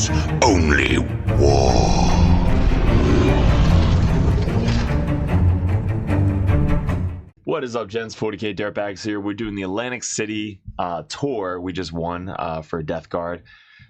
is only war. What is up, gents? 40k Dirtbags here. We're doing the Atlantic City tour. We just won for Death Guard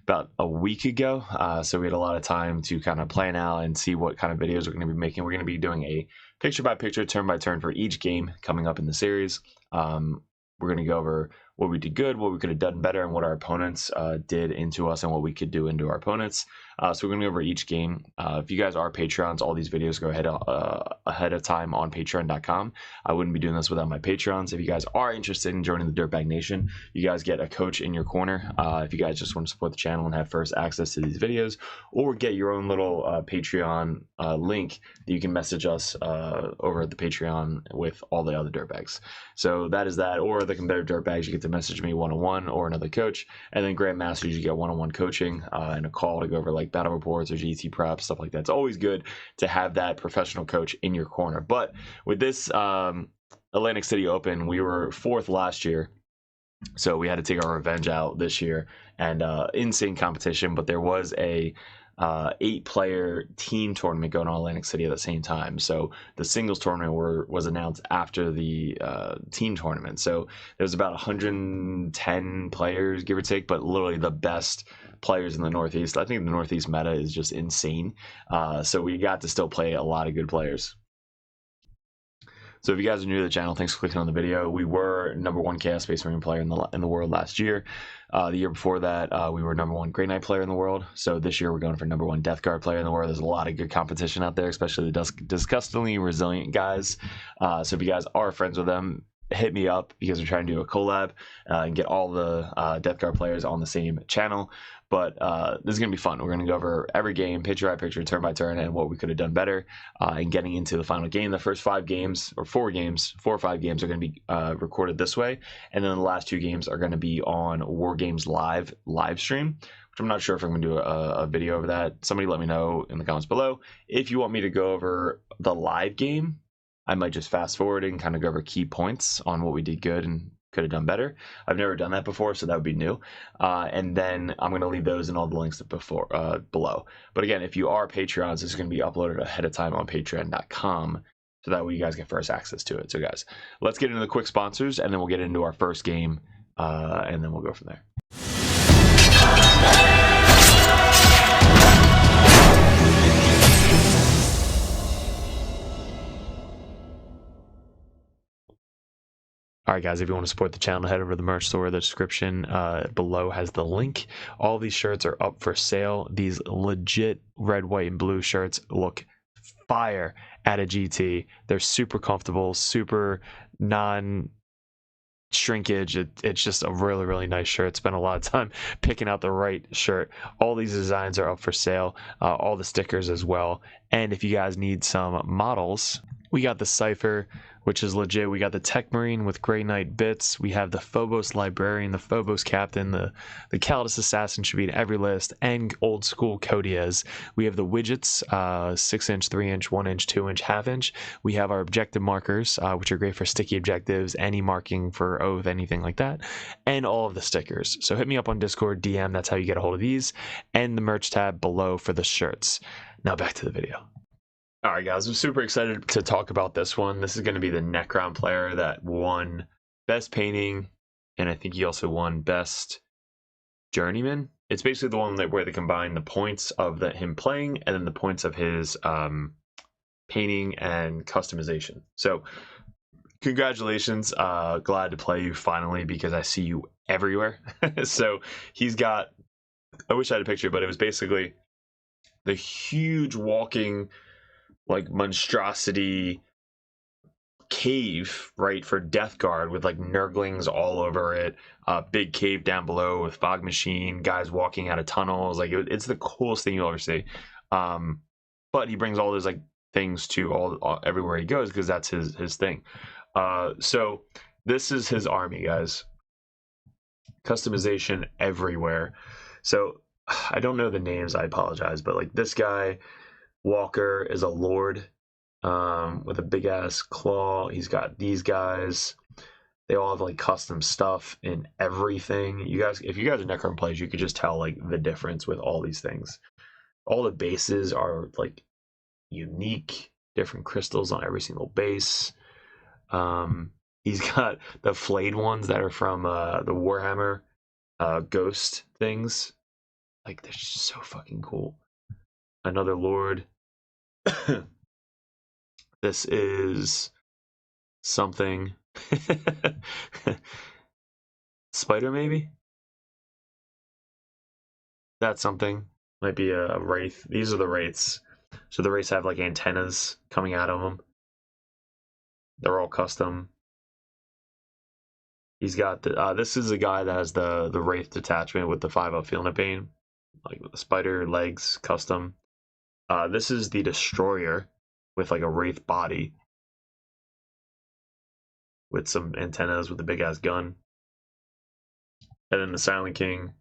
about a week ago, so we had a lot of time to kind of plan out and see what kind of videos we're going to be making. We're going to be doing a picture-by-picture, turn-by-turn for each game coming up in the series. We're going to go over what we did good, what we could have done better, and what our opponents did into us and what we could do into our opponents. So we're going to go over each game. If you guys are Patreons, all these videos go ahead of time on patreon.com. I wouldn't be doing this without my Patreons. If you guys are interested in joining the Dirtbag Nation, you guys get a coach in your corner. If you guys just want to support the channel and have first access to these videos, or get your own little Patreon link that you can message us over at the Patreon with all the other Dirtbags. So that is that, or the competitive Dirtbags, you get to message me one-on-one or another coach, and then Grandmasters, you get one-on-one coaching and a call to go over like battle reports or GT prep, stuff like that. It's always good to have that professional coach in your corner. But with this Atlantic City Open, we were 4th last year, so we had to take our revenge out this year, and insane competition. But there was a 8-player team tournament going on in Atlantic City at the same time. So the singles tournament was announced after the team tournament. So there was about 110 players, give or take, but literally the best players in the Northeast. I think the Northeast meta is just insane. So we got to still play a lot of good players. So if you guys are new to the channel, thanks for clicking on the video. We were #1 Chaos Space Marine player in the world last year. The year before that, we were #1 Grey Knight player in the world. So this year we're going for #1 Death Guard player in the world. There's a lot of good competition out there, especially the disgustingly resilient guys. So if you guys are friends with them, hit me up, because we're trying to do a collab and get all the Death Guard players on the same channel. But this is going to be fun. We're going to go over every game, picture by picture, turn by turn, and what we could have done better. And getting into the final game, the first 5 games, or 4 or 5 games, are going to be recorded this way. And then the last 2 games are going to be on War Games live stream, which I'm not sure if I'm going to do a video over that. Somebody let me know in the comments below. If you want me to go over the live game, I might just fast forward and kind of go over key points on what we did good and could have done better. I've never done that before, so that would be new. And then I'm going to leave those in all the links below. But again, if you are Patreons, this is going to be uploaded ahead of time on patreon.com, so that way you guys get first access to it. So guys, let's get into the quick sponsors, and then we'll get into our first game, and then we'll go from there. Alright guys, if you want to support the channel, head over to the merch store. The description below has the link. All these shirts are up for sale. These legit red, white, and blue shirts look fire at a GT. They're super comfortable, super non-shrinkage. It's just a really, really nice shirt. Spent a lot of time picking out the right shirt. All these designs are up for sale. All the stickers as well. And if you guys need some models, we got the Cypher, which is legit. We got the Tech Marine with Grey Knight bits. We have the Phobos Librarian, the Phobos Captain, the Kaldis Assassin should be in every list, and old school Codiez. We have the widgets, 6-inch, 3-inch, 1-inch, 2-inch, half-inch. We have our objective markers, which are great for sticky objectives, any marking for oath, anything like that, and all of the stickers. So hit me up on Discord, DM, that's how you get a hold of these, and the merch tab below for the shirts. Now back to the video. All right, guys, I'm super excited to talk about this one. This is going to be the Necron player that won Best Painting, and I think he also won Best Journeyman. It's basically the one where they combine the points of him playing and then the points of his painting and customization. So congratulations. Glad to play you finally, because I see you everywhere. So he's got, I wish I had a picture, but it was basically the huge walking, like, monstrosity cave, right, for Death Guard, with like Nurglings all over it, big cave down below with fog machine, guys walking out of tunnels. Like, it's the coolest thing you'll ever see. But he brings all those like things to everywhere he goes, because that's his thing. So this is his army, guys. Customization everywhere. So I don't know the names, I apologize, but like this guy Walker is a lord with a big ass claw. He's got these guys. They all have like custom stuff in everything. You guys, if you guys are Necron players, you could just tell like the difference with all these things. All the bases are like unique, different crystals on every single base. He's got the flayed ones that are from the Warhammer ghost things. Like, they're just so fucking cool. Another Lord. This is something. Spider, maybe? That's something. Might be a Wraith. These are the Wraiths. So the Wraiths have like antennas coming out of them. They're all custom. He's got the. This is a guy that has the Wraith detachment with the 5-up Feeling of Pain, like with the spider legs, custom. This is the Destroyer with like a Wraith body with some antennas with a big ass gun. And then the Silent King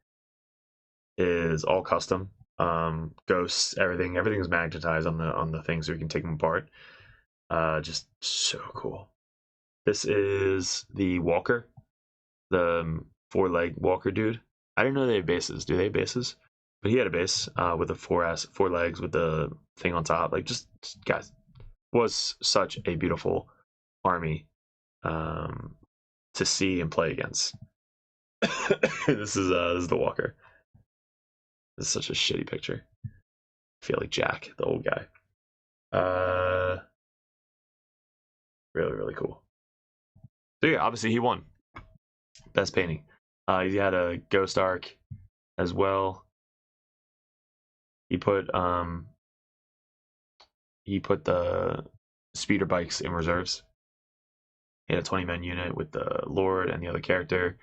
is all custom. Ghosts, everything's magnetized on the thing, so you can take them apart. Just so cool. This is the Walker, the 4-leg Walker dude. I didn't know they had bases. Do they have bases? But he had a base with the 4 legs with the thing on top. Like, just guys, was such a beautiful army to see and play against. This is the Walker. This is such a shitty picture. I feel like Jack, the old guy. Really, really cool. So yeah, obviously he won. Best painting. He had a Ghost Arc as well. He put the speeder bikes in reserves. He had a 20-man unit with the Lord and the other character.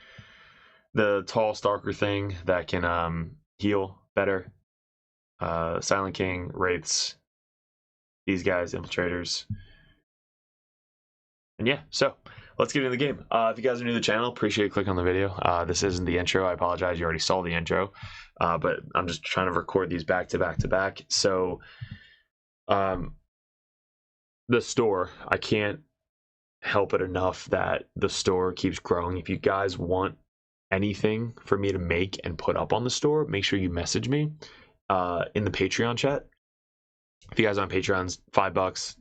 The tall Stalker thing that can heal better. Silent King, Wraiths, these guys, Infiltrators. And yeah, so let's get into the game. If you guys are new to the channel, appreciate you clicking on the video. This isn't the intro. I apologize. You already saw the intro. But I'm just trying to record these back to back to back. So the store, I can't help it enough that the store keeps growing. If you guys want anything for me to make and put up on the store, make sure you message me in the Patreon chat. If you guys are on Patreons, $5,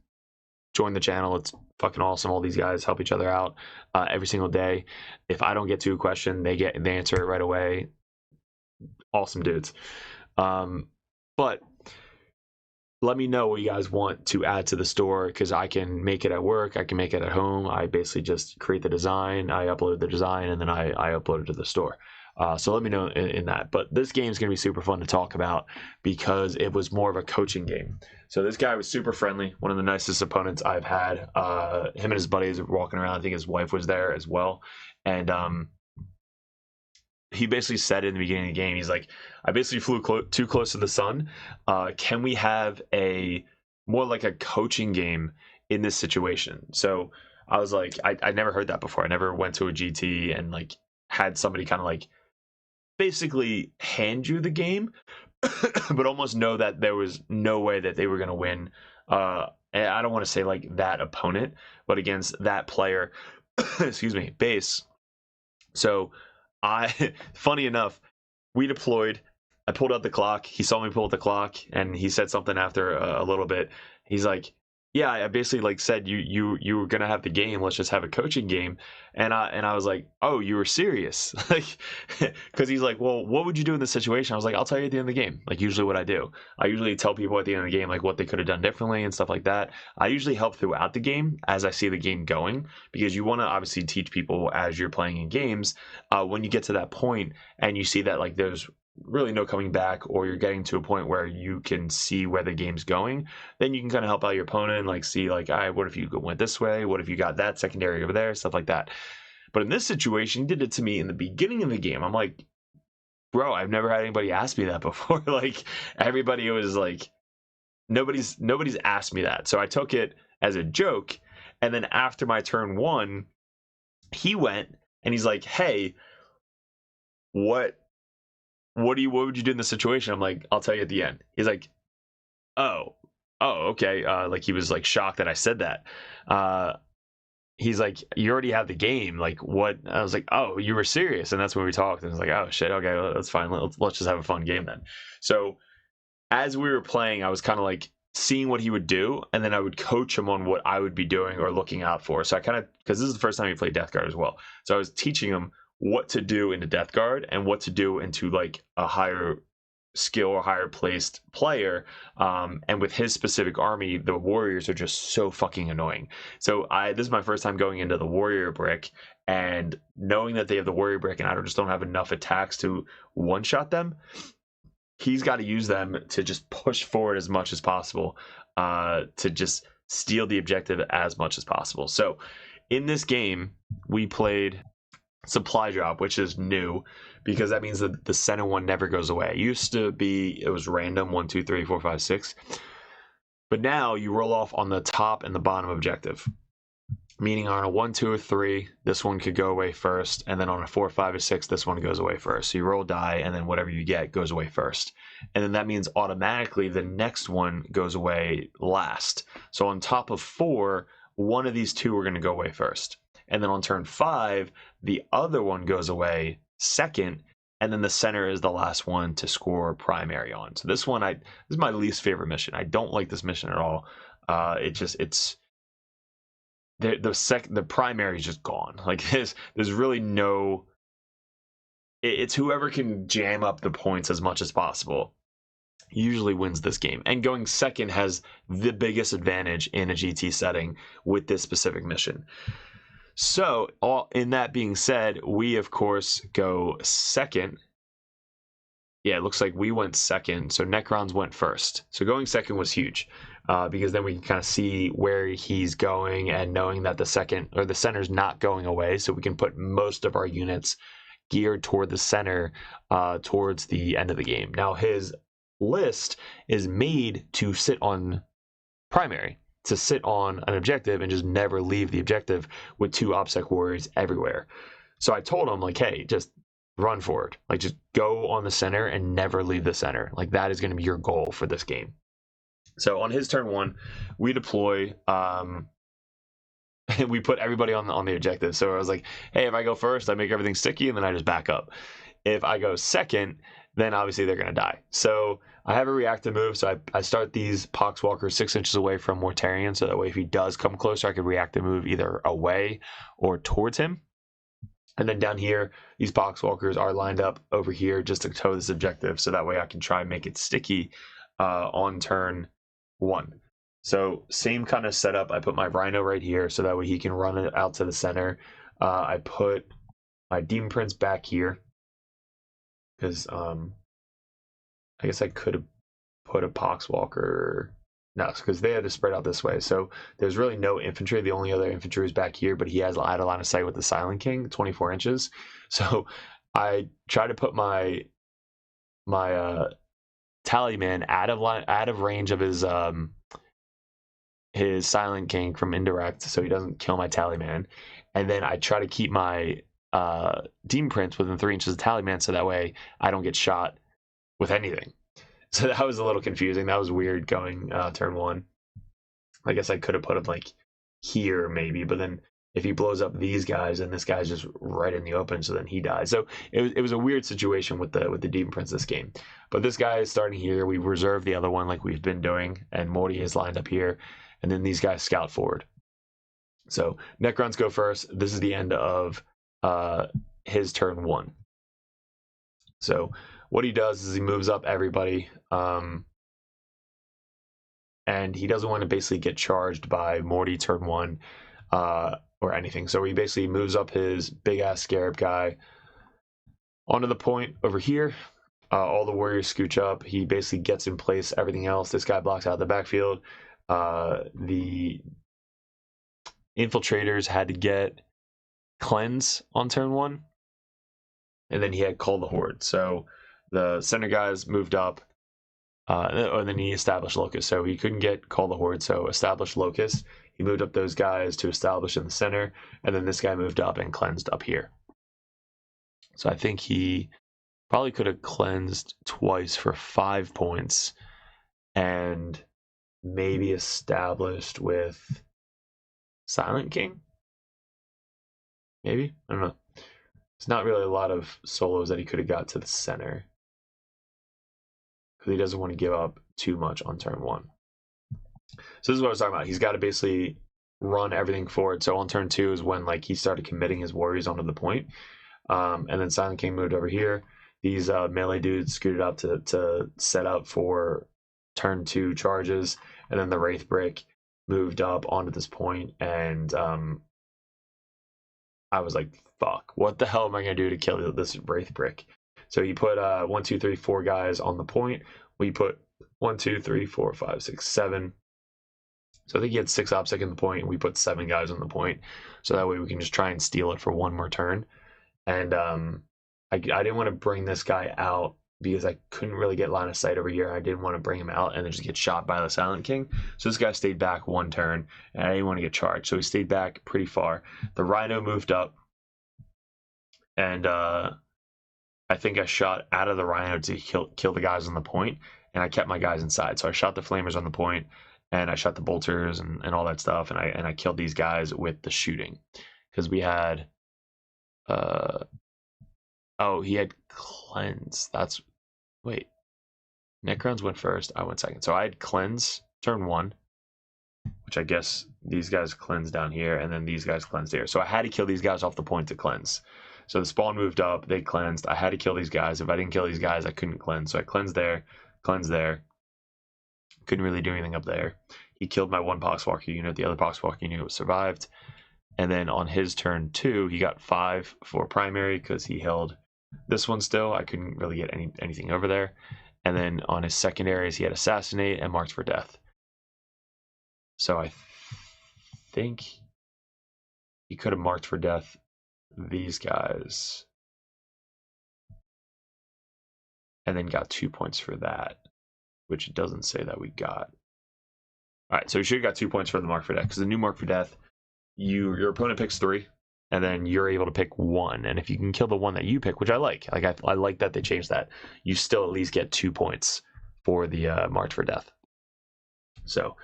join the channel. It's fucking awesome. All these guys help each other out every single day. If I don't get to a question, they answer it right away. Awesome dudes. But let me know what you guys want to add to the store, because I can make it at work, I can make it at home. I basically just create the design, I upload the design, and then I upload it to the store. So let me know in that. But this game is going to be super fun to talk about because it was more of a coaching game. So this guy was super friendly, one of the nicest opponents I've had. Him and his buddies were walking around. I think his wife was there as well. And he basically said in the beginning of the game, he's like, I basically flew too close to the sun. Can we have a more like a coaching game in this situation? So I was like, I never heard that before. I never went to a GT and like had somebody kind of like basically hand you the game, but almost know that there was no way that they were going to win. And I don't want to say like that opponent, but against that player, excuse me, base. So funny enough, we deployed. I pulled out the clock. He saw me pull out the clock, and he said something after a little bit. He's like, "Yeah, I basically like said you were gonna have the game. Let's just have a coaching game." And I was like, "Oh, you were serious?" Like, because he's like, "Well, what would you do in this situation?" I was like, "I'll tell you at the end of the game. Like usually what I do. I usually tell people at the end of the game like what they could have done differently and stuff like that. I usually help throughout the game as I see the game going, because you want to obviously teach people as you're playing in games. When you get to that point and you see that like there's really no coming back, or you're getting to a point where you can see where the game's going, then you can kind of help out your opponent and like see like, all right, what if you went this way? What if you got that secondary over there? Stuff like that. But in this situation, he did it to me in the beginning of the game. I'm like, bro, I've never had anybody ask me that before. Like everybody was like, nobody's asked me that. So I took it as a joke. And then after my turn 1, he went and he's like, hey, what would you do in this situation? I'm like, I'll tell you at the end. He's like, oh, okay. Like he was like shocked that I said that. he's like, you already have the game. Like, what? I was like, oh, you were serious. And that's when we talked. And I was like, oh, shit. Okay, well, that's fine. Let's just have a fun game then. So as we were playing, I was kind of like seeing what he would do. And then I would coach him on what I would be doing or looking out for. So I kind of, because this is the first time he played Death Guard as well. So I was teaching him what to do into Death Guard and what to do into like a higher skill or higher placed player, and with his specific army, the warriors are just so fucking annoying. So this is my first time going into the warrior brick, and knowing that they have the warrior brick and I just don't have enough attacks to one shot them. He's got to use them to just push forward as much as possible, to just steal the objective as much as possible. So in this game we played supply drop, which is new because that means that the center one never goes away. It used to be, it was random 1 2 3 4 5 6, but now you roll off on the top and the bottom objective, meaning on a 1 2 or 3 this one could go away first, and then on a 4 5 or 6 this one goes away first. So you roll die and then whatever you get goes away first, and then that means automatically the next one goes away last. So on top of 4, one of these two are going to go away first. And then on turn 5, the other one goes away second, and then the center is the last one to score primary on. So this one, this is my least favorite mission. I don't like this mission at all. It's the primary is just gone. Like there's really no. It's whoever can jam up the points as much as possible usually wins this game, and going second has the biggest advantage in a GT setting with this specific mission. So, in that being said, we of course go second. Yeah, it looks like we went second. So Necrons went first. So going second was huge, because then we can kind of see where he's going, and knowing that the center's not going away, so we can put most of our units geared toward the center towards the end of the game. Now his list is made to sit on primary, to sit on an objective and just never leave the objective with 2 OPSEC warriors everywhere. So I told him, like, hey, just run forward. Like, just go on the center and never leave the center. Like, that is going to be your goal for this game. So on his turn 1, we deploy, we put everybody on the objective. So I was like, hey, if I go first, I make everything sticky, and then I just back up. If I go second, then obviously they're going to die. So I have a reactive move, so I start these Poxwalkers 6 inches away from Mortarion, so that way if he does come closer, I can reactive move either away or towards him. And then down here, these Poxwalkers are lined up over here just to tow this objective, so that way I can try and make it sticky on turn 1. So same kind of setup. I put my Rhino right here, so that way he can run it out to the center. I put my Demon Prince back here, because I guess I could have put a Poxwalker. No, because they had to spread out this way. So there's really no infantry. The only other infantry is back here, but he has out of line of sight with the Silent King, 24 inches. So I try to put my Tallyman out of range of his Silent King from indirect, so he doesn't kill my Tallyman. And then I try to keep my Demon Prince within 3 inches of Tallyman, so that way I don't get shot with anything. So that was a little confusing. That was weird going turn 1. I guess I could have put him like here maybe, but then if he blows up these guys and this guy's just right in the open, so then he dies. So it was a weird situation with the Demon Prince this game. But this guy is starting here. We reserve the other one like we've been doing, and Morty is lined up here, and then these guys scout forward. So Necrons go first. This is the end of his turn 1. So what he does is he moves up everybody, and he doesn't want to basically get charged by Morty turn 1 or anything. So he basically moves up his big ass scarab guy onto the point over here. All the warriors scooch up. He basically gets in place everything else. This guy blocks out the backfield. The infiltrators had to get cleanse on turn 1, and then he had call the horde. So the center guys moved up, and then he established locust. So he couldn't get call the horde, so established locust. He moved up those guys to establish in the center, and then this guy moved up and cleansed up here. So I think he probably could have cleansed twice for 5 points, and maybe established with Silent King. maybe? I don't know. There's not really a lot of solos that he could have got to the center, because he doesn't want to give up too much on turn 1. So this is what I was talking about. He's got to basically run everything forward. So on turn 2 is when like he started committing his warriors onto the point. And then Silent King moved over here. These melee dudes scooted up to set up for turn 2 charges. And then the Wraith Brick moved up onto this point. And I was like, fuck, what the hell am I going to do to kill this Wraith Brick? So he put 1, 2, 3, 4 guys on the point. We put 1, 2, 3, 4, 5, 6, 7. So I think he had 6 OPSEC in the point, and we put 7 guys on the point. So that way we can just try and steal it for one more turn. And I didn't want to bring this guy out because I couldn't really get line of sight over here. I didn't want to bring him out and then just get shot by the Silent King. So this guy stayed back 1 turn, and I didn't want to get charged. So he stayed back pretty far. The Rhino moved up, and I think I shot out of the Rhino to kill the guys on the point, and I kept my guys inside. So I shot the Flamers on the point, and I shot the bolters and all that stuff, and I killed these guys with the shooting, because we had he had cleanse. Wait, Necrons went first, I went second. So I had cleanse turn 1, which I guess these guys cleanse down here, and then these guys cleansed here. So I had to kill these guys off the point to cleanse. So the spawn moved up, they cleansed. I had to kill these guys. If I didn't kill these guys, I couldn't cleanse. So I cleansed there. Couldn't really do anything up there. He killed my 1 Poxwalker unit. The other Poxwalker unit survived. And then on his turn 2, he got 5 for primary because he held this one still. I couldn't really get anything over there. And then on his secondaries, he had Assassinate and Marked for Death. So I think he could have Marked for Death these guys and then got 2 points for that, which it doesn't say that we got. All right, so you should have got 2 points for the Mark for Death, because the new Mark for Death, your opponent picks 3, and then you're able to pick 1. And if you can kill the one that you pick, which I like like that they changed that, you still at least get 2 points for the Marked for Death. So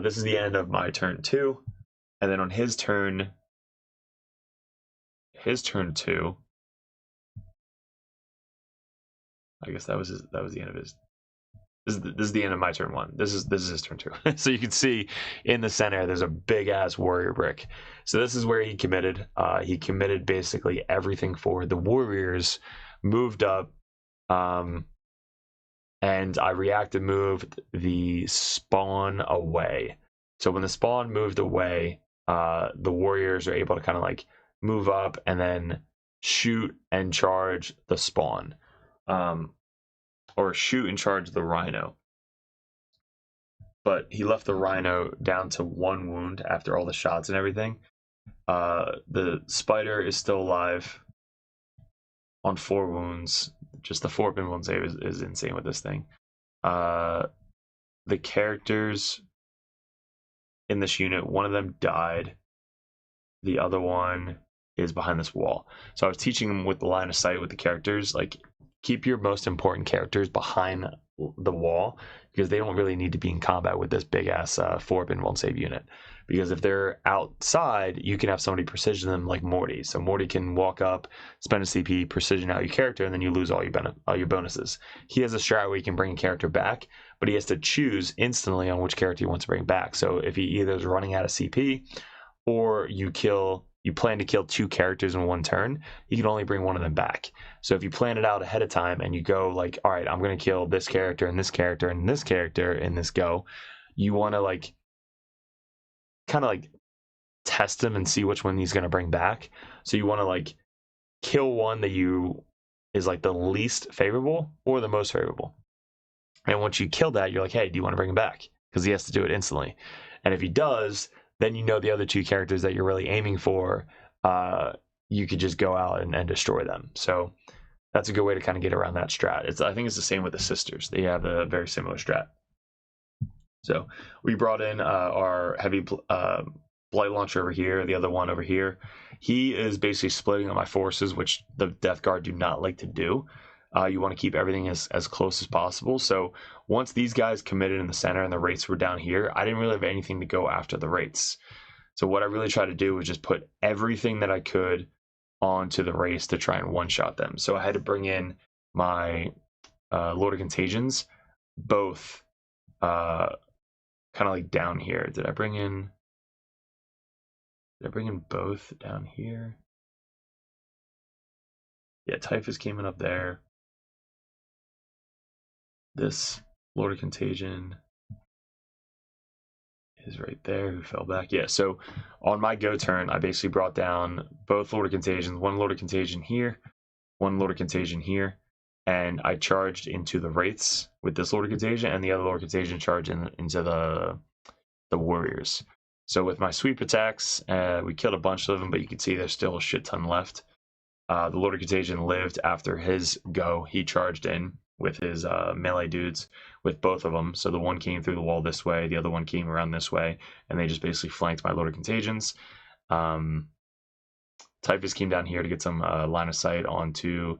this is the end of my turn 2, and then on his turn 2, I guess that was the end of his. This is the end of my turn 1. This is his turn 2. So you can see in the center there's a big ass warrior brick. So this is where he committed. He committed basically everything forward. The warriors moved up, and I reactive moved the spawn away. So when the spawn moved away, the warriors are able to kind of like move up and then shoot and charge the spawn. Or shoot and charge the Rhino. But he left the Rhino down to 1 wound after all the shots and everything. The Spider is still alive on 4 wounds. Just the 4-pin wound save is insane with this thing. The characters in this unit, one of them died. The other one is behind this wall. So I was teaching them with the line of sight with the characters, like, keep your most important characters behind the wall, because they don't really need to be in combat with this big ass 4-pin won't save unit. Because if they're outside, you can have somebody precision them like Morty. So Morty can walk up, spend a CP, precision out your character, and then you lose all your bonuses. He has a strat where he can bring a character back, but he has to choose instantly on which character he wants to bring back. So if he either is running out of CP, or you plan to kill 2 characters in 1 turn, you can only bring one of them back. So if you plan it out ahead of time and you go like, all right, I'm going to kill this character and this character and this character in this go, you want to like kind of like test him and see which one he's going to bring back. So you want to like kill one that is like the least favorable or the most favorable. And once you kill that, you're like, hey, do you want to bring him back? Because he has to do it instantly. And if he does, then you know the other 2 characters that you're really aiming for, you could just go out and destroy them. So that's a good way to kind of get around that strat. I think it's the same with the sisters. They have a very similar strat. So we brought in our heavy blight launcher over here, the other one over here. He is basically splitting up my forces, which the Death Guard do not like to do. You want to keep everything as close as possible. So once these guys committed in the center and the rates were down here, I didn't really have anything to go after the rates. So what I really tried to do was just put everything that I could onto the race to try and one-shot them. So I had to bring in my Lord of Contagions, both kind of like down here. Did I bring in both down here? Yeah, Typhus came in up there. This Lord of Contagion is right there, who fell back. Yeah, so on my go turn, I basically brought down both Lord of Contagions, one Lord of Contagion here, one Lord of Contagion here, and I charged into the Wraiths with this Lord of Contagion, and the other Lord of Contagion charged into the Warriors. So with my sweep attacks, we killed a bunch of them, but you can see there's still a shit ton left. The Lord of Contagion lived after his go. He charged in with his melee dudes, with both of them. So the one came through the wall this way, the other one came around this way, and they just basically flanked my Lord of Contagions. Typhus came down here to get some line of sight onto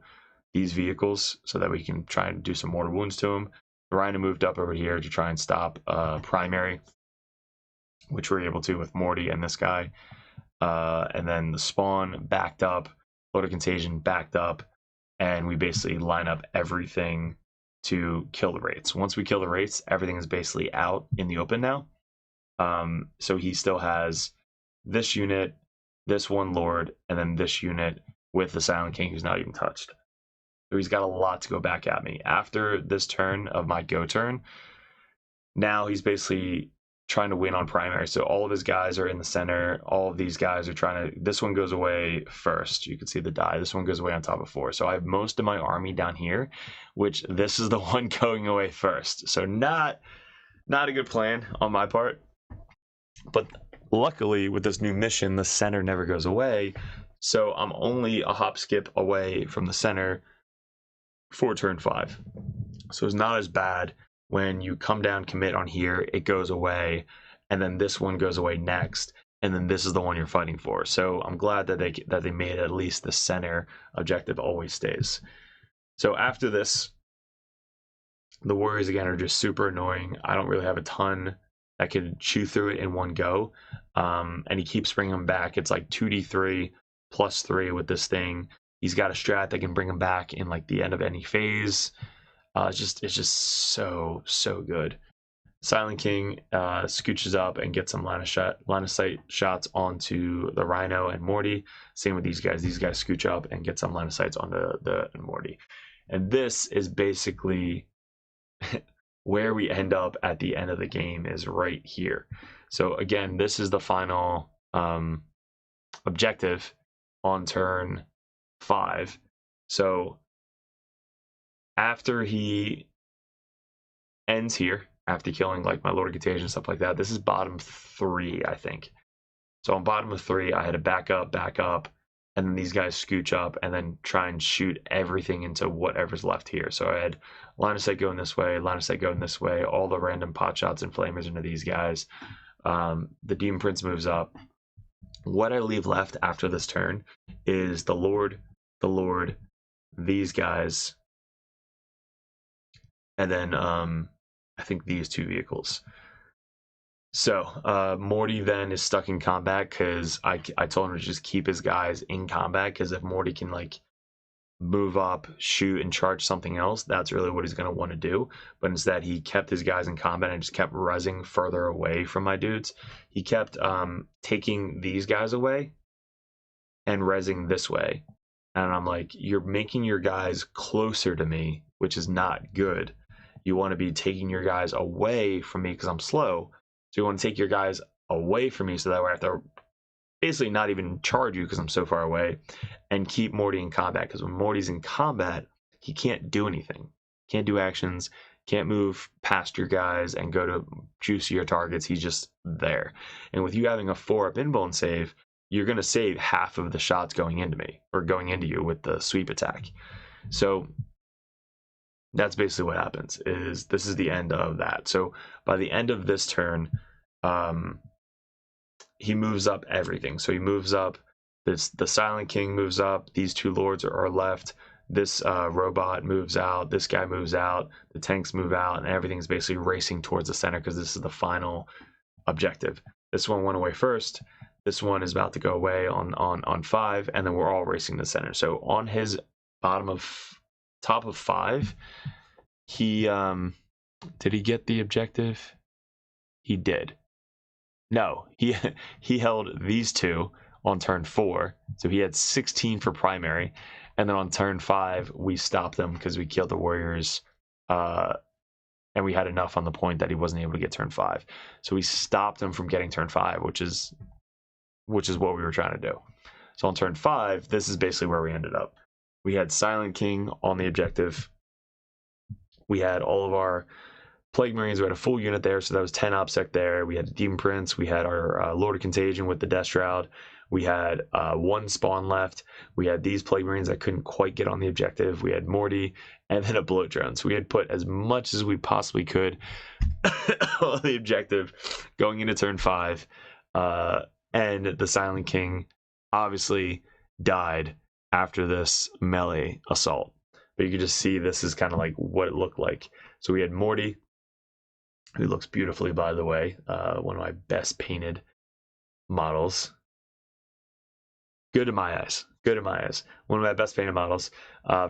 these vehicles so that we can try and do some mortar wounds to them. Rhino moved up over here to try and stop primary, which we're able to with Morty and this guy. And then the spawn backed up, Lord of Contagion backed up, and we basically line up everything to kill the Wraiths. Once we kill the Wraiths, everything is basically out in the open now. So he still has this unit, this one Lord, and then this unit with the Silent King, who's not even touched. So he's got a lot to go back at me. After this turn of my go turn, now he's basically trying to win on primary. So all of his guys are in the center. All of these guys are trying to... This one goes away first. You can see the die. This one goes away on top of 4. So I have most of my army down here, which this is the one going away first. So not a good plan on my part. But luckily, with this new mission, the center never goes away. So I'm only a hop skip away from the center for turn 5. So it's not as bad. When you come down, commit on here, it goes away, and then this one goes away next, and then this is the one you're fighting for. So I'm glad that they made at least the center objective always stays. So after this, the Warriors again are just super annoying. I don't really have a ton that could chew through it in one go, and he keeps bringing them back. It's like 2d3 plus 3 with this thing. He's got a strat that can bring him back in like the end of any phase. It's just so good. Silent King scooches up and gets some line of sight shots onto the Rhino and Morty. Same with these guys. These guys scooch up and get some line of sights onto the Morty. And this is basically where we end up at the end of the game, is right here. So again, this is the final objective on turn 5. So after he ends here, after killing like my Lord of Contagion and stuff like that, this is bottom 3, I think. So on bottom of 3, I had to back up, and then these guys scooch up and then try and shoot everything into whatever's left here. So I had line of sight going this way, line of sight going this way, all the random pot shots and flamers into these guys. The Demon Prince moves up. What I leave left after this turn is the Lord, these guys, and then I think these 2 vehicles. So Morty then is stuck in combat because I told him to just keep his guys in combat, because if Morty can like move up, shoot, and charge something else, that's really what he's going to want to do. But instead, he kept his guys in combat and just kept rezzing further away from my dudes. He kept taking these guys away and rezzing this way. And I'm like, you're making your guys closer to me, which is not good. You want to be taking your guys away from me because I'm slow. So you want to take your guys away from me so that way I have to basically not even charge you because I'm so far away, and keep Morty in combat, because when Morty's in combat, he can't do anything. Can't do actions, can't move past your guys and go to juicier targets. He's just there. And with you having a 4-up inbone save, you're going to save half of the shots going into me, or going into you with the sweep attack. So that's basically what happens. This is the end of that. So by the end of this turn, he moves up everything. So he moves up the Silent King moves up, these 2 lords are left, this robot moves out, this guy moves out, the tanks move out, and everything's basically racing towards the center because this is the final objective. This one went away first. This one is about to go away on 5, and then we're all racing to center. So on his top of 5, he did he get the objective? He did. No, he held these two on turn 4, so he had 16 for primary, and then on turn 5 we stopped them because we killed the warriors, and we had enough on the point that he wasn't able to get turn 5. So we stopped him from getting turn 5, which is what we were trying to do. So on turn 5, this is basically where we ended up. We had Silent King on the objective. We had all of our Plague Marines. We had a full unit there, so that was 10 OBSEC there. We had Demon Prince. We had our Lord of Contagion with the Death Shroud. We had 1 spawn left. We had these Plague Marines that couldn't quite get on the objective. We had Morty, and then a Bloat Drone. So we had put as much as we possibly could on the objective going into turn 5. And the Silent King obviously died after this melee assault. But you can just see this is kind of like what it looked like. So we had Morty, who looks beautifully, by the way. One of my best painted models. Good in my eyes. Good in my eyes. One of my best painted models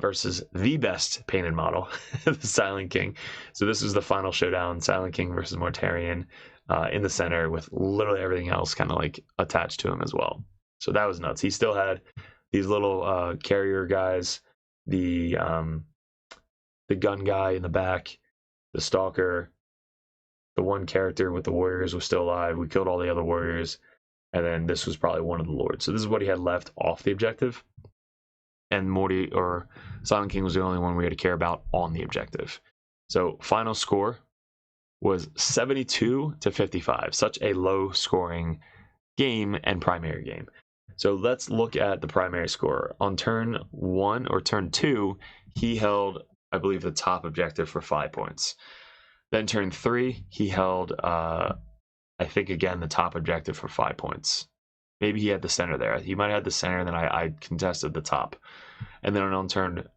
versus the best painted model, the Silent King. So this was the final showdown, Silent King versus Mortarion in the center with literally everything else kind of like attached to him as well. So that was nuts. He still had these little carrier guys, the gun guy in the back, the stalker, the one character with the warriors was still alive. We killed all the other warriors. And then this was probably one of the lords. So this is what he had left off the objective. And Morty or Silent King was the only one we had to care about on the objective. So final score was 72-55. Such a low scoring game and primary game. So let's look at the primary score. On turn 1 or turn 2, he held, I believe, the top objective for 5 points. Then turn 3, he held I think, again, the top objective for 5 points. Maybe he had the center there. He might have had the center, and then I contested the top. And then on turn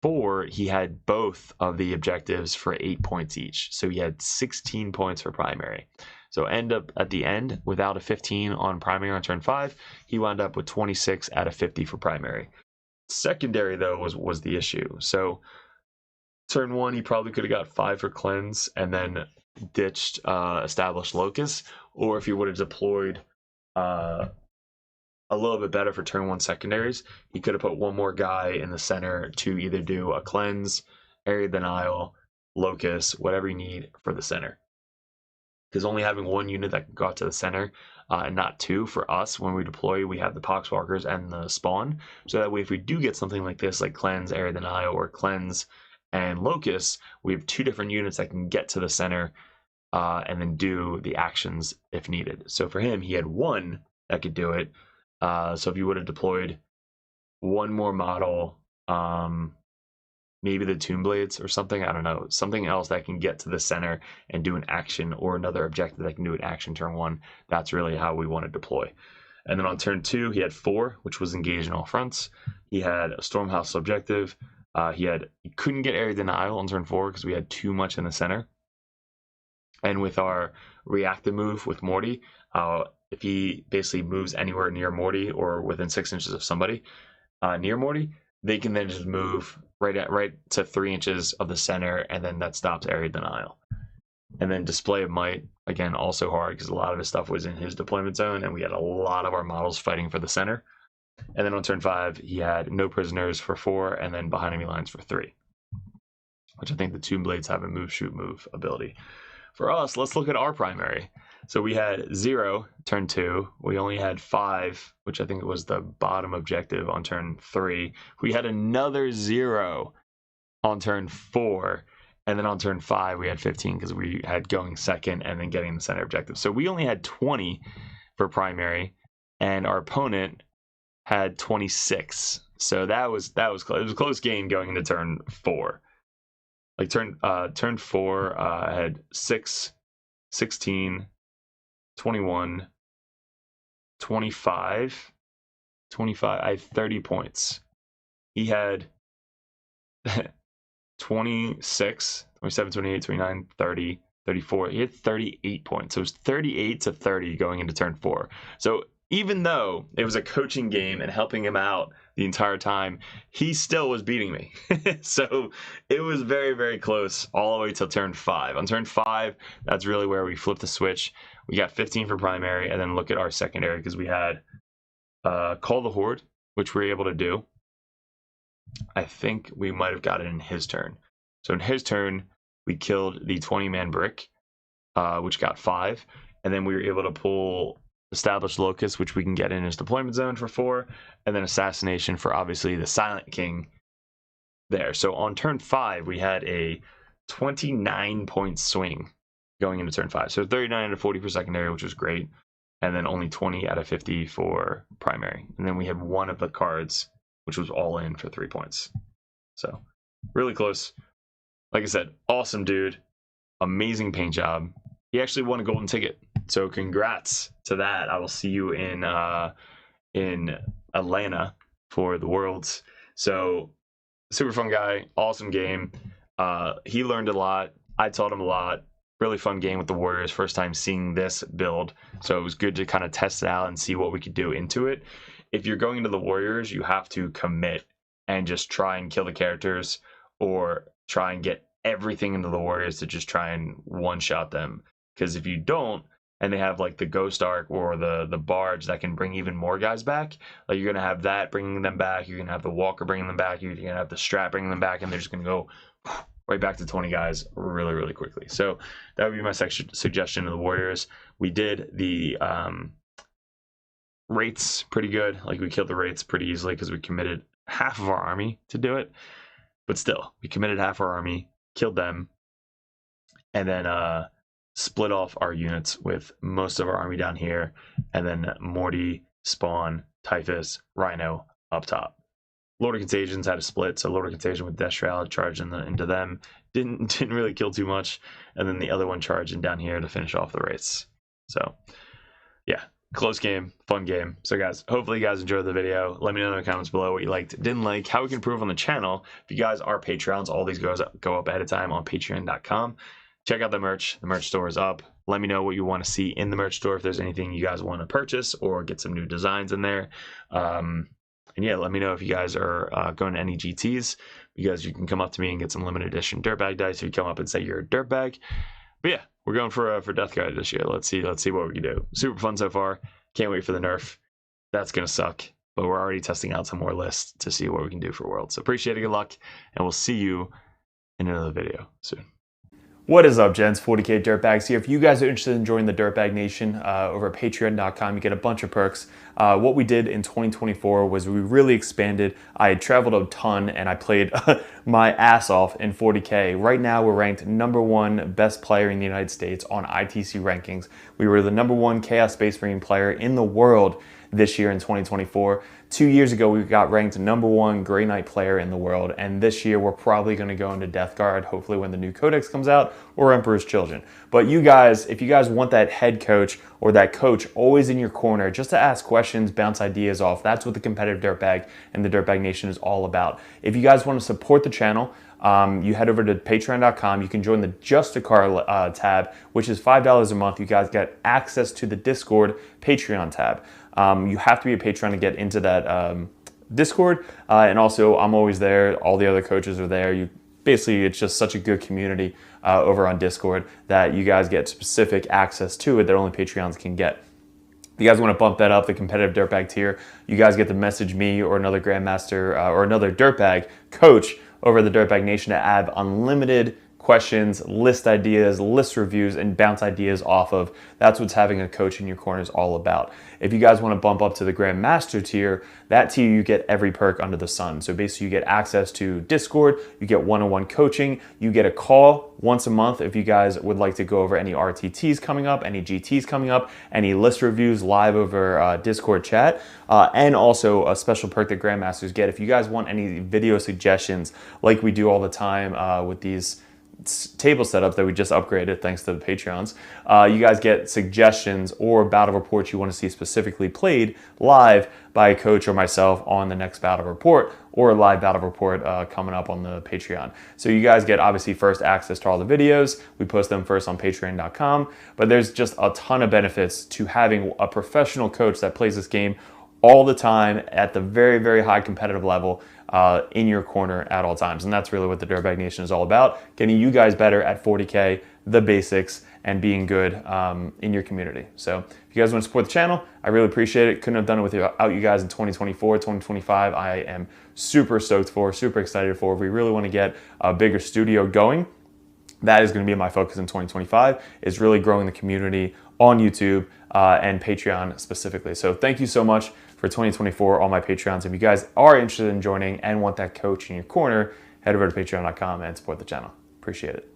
4, he had both of the objectives for 8 points each. So he had 16 points for primary. So end up at the end, without a 15 on primary on turn 5, he wound up with 26 out of 50 for primary. Secondary, though, was the issue. So turn 1, he probably could have got 5 for cleanse, and then ditched established locus, or if he would have deployed a little bit better for turn 1 secondaries, he could have put one more guy in the center to either do a cleanse, area denial, locus, whatever you need for the center. Because only having one unit that can go out to the center and not 2 for us when we deploy, we have the poxwalkers and the spawn, so that way if we do get something like this, like cleanse, area denial, or cleanse and locus, we have 2 different units that can get to the center and then do the actions if needed. So for him, he had 1 that could do it. So if you would have deployed 1 more model, maybe the Tomb Blades or something, I don't know, something else that can get to the center and do an action, or another objective that can do an action turn 1, that's really how we want to deploy. And then on turn 2, he had 4, which was engaged in all fronts. He had a Stormhouse objective. He couldn't get area denial on turn 4 because we had too much in the center. And with our reactive move with Morty, if he basically moves anywhere near Morty or within 6 inches of somebody near Morty, they can then just move right to 3 inches of the center, and then that stops area denial. And then Display of Might, again, also hard because a lot of his stuff was in his deployment zone, and we had a lot of our models fighting for the center. And then on turn 5, he had no prisoners for 4, and then behind enemy lines for 3, which I think the Tomb Blades have a move, shoot, move ability. For us, let's look at our primary. So we had 0 turn 2. We only had 5, which I think was the bottom objective on turn 3. We had another 0 on turn 4. And then on turn 5, we had 15 because we had going second and then getting the center objective. So we only had 20 for primary, and our opponent had 26. So that was close. It was a close game going into turn 4. Like turn 4 had 6, 16, 21, 25. I had 30 points. He had 26, 27, 28, 29, 30, 34. He had 38 points. So it was 38 to 30 going into turn 4. So even though it was a coaching game and helping him out the entire time, he still was beating me. So it was very, very close all the way till turn 5. On turn 5, that's really where we flipped the switch. We got 15 for primary, and then look at our secondary, because we had Call the Horde, which we were able to do. I think we might have got it in his turn. So in his turn, we killed the 20-man brick, which got 5. And then we were able to pull Established Locust, which we can get in his deployment zone for 4. And then Assassination for, obviously, the Silent King there. So on turn 5, we had a 29-point swing going into turn 5. So 39 out of 40 for secondary, which was great. And then only 20 out of 50 for primary. And then we had one of the cards, which was all in for 3 points. So really close. Like I said, awesome dude. Amazing paint job. He actually won a golden ticket. So congrats to that. I will see you in Atlanta for the Worlds. So super fun guy. Awesome game. He learned a lot. I taught him a lot. Really fun game with the Warriors. First time seeing this build. So it was good to kind of test it out and see what we could do into it. If you're going into the Warriors, you have to commit and just try and kill the characters, or try and get everything into the Warriors to just try and one-shot them. Because if you don't, and they have like the Ghost Arc or the Barge that can bring even more guys back, like you're going to have that bringing them back, you're going to have the Walker bringing them back, you're going to have the Strat bringing them back, and they're just going to go right back to 20 guys really, really quickly. So that would be my suggestion to the Warriors. We did the Wraiths pretty good. Like we killed the Wraiths pretty easily because we committed half of our army to do it. But still, we committed half our army, killed them, and then split off our units with most of our army down here, and then Morty, Spawn, Typhus, Rhino up top. Lord of Contagions had a split, so Lord of Contagion with Death Shroud charged into them. Didn't really kill too much, and then the other one charging down here to finish off the Wraiths. So, yeah, close game, fun game. So guys, hopefully you guys enjoyed the video. Let me know in the comments below what you liked, didn't like, how we can improve on the channel. If you guys are Patreons, all these go up ahead of time on patreon.com. Check out the merch. The merch store is up. Let me know what you want to see in the merch store, if there's anything you guys want to purchase or get some new designs in there. And yeah, let me know if you guys are going to any GTs, because you can come up to me and get some limited edition Dirtbag dice if you come up and say you're a Dirtbag. But yeah, we're going for Death Guard this year. Let's see what we can do. Super fun so far. Can't wait for the nerf. That's gonna suck, but we're already testing out some more lists to see what we can do for Worlds. So appreciate it, good luck, and we'll see you in another video soon. What is up, gents? 40k Dirtbags here. If you guys are interested in joining the Dirtbag Nation over at patreon.com, you get a bunch of perks. What we did in 2024 was we really expanded. I had traveled a ton and I played my ass off in 40k. Right now we're ranked #1 best player in the United States on ITC rankings. We were the #1 Chaos Space Marine player in the world this year in 2024. 2 years ago, we got ranked #1 Grey Knight player in the world, and this year we're probably going to go into Death Guard, hopefully when the new Codex comes out, or Emperor's Children. But you guys, if you guys want that head coach or that coach always in your corner, just to ask questions, bounce ideas off, that's what the competitive Dirtbag and the Dirtbag Nation is all about. If you guys want to support the channel, you head over to patreon.com. You can join the Just a Car tab, which is $5 a month. You guys get access to the Discord Patreon tab. You have to be a patron to get into that Discord, and also I'm always there. All the other coaches are there. Basically, it's just such a good community over on Discord that you guys get specific access to it that only Patreons can get. If you guys want to bump that up, the competitive Dirtbag tier, you guys get to message me or another Grandmaster or another Dirtbag coach over the Dirtbag Nation to add unlimited questions, list ideas, list reviews, and bounce ideas off of. That's what having a coach in your corner is all about. If you guys want to bump up to the Grandmaster tier, that tier you get every perk under the sun. So basically you get access to Discord, you get one-on-one coaching, you get a call once a month if you guys would like to go over any RTTs coming up, any GTs coming up, any list reviews live over Discord chat, and also a special perk that Grandmasters get if you guys want any video suggestions like we do all the time with these table setups that we just upgraded thanks to the Patreons. You guys get suggestions or battle reports you want to see specifically played live by a coach or myself on the next battle report, or a live battle report coming up on the Patreon. So you guys get obviously first access to all the videos. We post them first on patreon.com, but there's just a ton of benefits to having a professional coach that plays this game all the time at the very, very high competitive level in your corner at all times. And that's really what the Dirtbag Nation is all about, getting you guys better at 40K, the basics, and being good in your community. So if you guys want to support the channel, I really appreciate it. Couldn't have done it without you guys in 2024, 2025. I am super stoked for, super excited for. If we really want to get a bigger studio going, that is going to be my focus in 2025, is really growing the community on YouTube and Patreon specifically. So thank you so much for 2024, all my Patreons. If you guys are interested in joining and want that coach in your corner, head over to patreon.com and support the channel. Appreciate it.